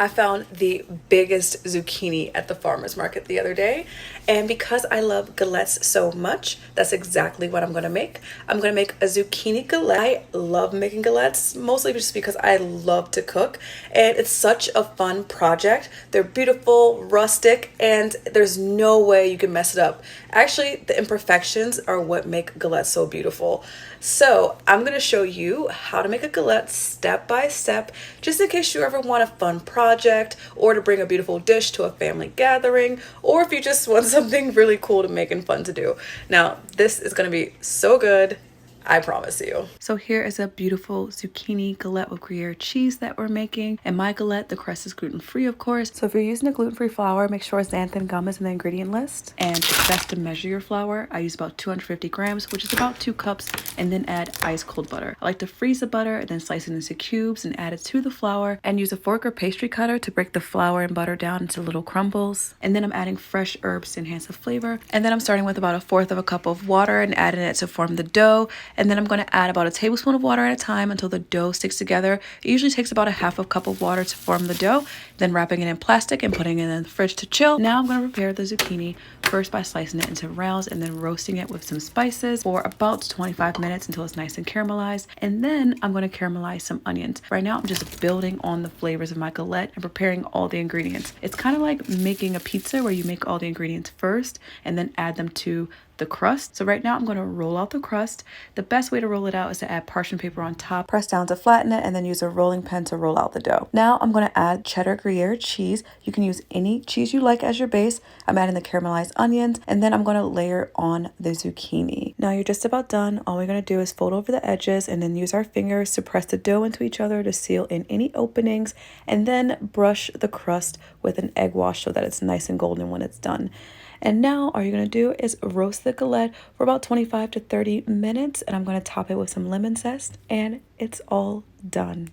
I found the biggest zucchini at the farmer's market the other day, and because I love galettes so much, that's exactly what I'm gonna make. I'm gonna make a zucchini galette. I love making galettes, mostly just because I love to cook, and it's such a fun project. They're beautiful, rustic, and there's no way you can mess it up. Actually, the imperfections are what make galettes so beautiful. So I'm gonna show you how to make a galette step by step, just in case you ever want a fun project or to bring a beautiful dish to a family gathering, or if you just want something really cool to make and fun to do. Now, this is gonna be so good, I promise you. So here is a beautiful zucchini galette with Gruyere cheese that we're making. And my galette, the crust is gluten-free, of course. So if you're using a gluten-free flour, make sure xanthan gum is in the ingredient list. And it's best to measure your flour. I use about 250 grams, which is about 2 cups, and then add ice cold butter. I like to freeze the butter and then slice it into cubes and add it to the flour, and use a fork or pastry cutter to break the flour and butter down into little crumbles. And then I'm adding fresh herbs to enhance the flavor. And then I'm starting with about 1/4 of a cup of water and adding it to form the dough. And then I'm going to add about 1 tablespoon of water at a time until the dough sticks together. It usually takes about 1/2 cup of water to form the dough, then wrapping it in plastic and putting it in the fridge to chill. Now I'm going to prepare the zucchini, first by slicing it into rounds and then roasting it with some spices for about 25 minutes until it's nice and caramelized. And then I'm going to caramelize some onions. Right now I'm just building on the flavors of my galette and preparing all the ingredients. It's kind of like making a pizza where you make all the ingredients first and then add them to the crust. So right now I'm going to roll out the crust. The best way to roll it out is to add parchment paper on top, press down to flatten it, and then use a rolling pin to roll out the dough. Now I'm going to add cheddar Gruyere cheese. You can use any cheese you like as your base. I'm adding the caramelized onions, and then I'm going to layer on the zucchini. Now you're just about done. All we're going to do is fold over the edges and then use our fingers to press the dough into each other to seal in any openings, and then brush the crust with an egg wash so that it's nice and golden when it's done. And now all you're going to do is roast the galette for about 25 to 30 minutes, and I'm going to top it with some lemon zest, and it's all done.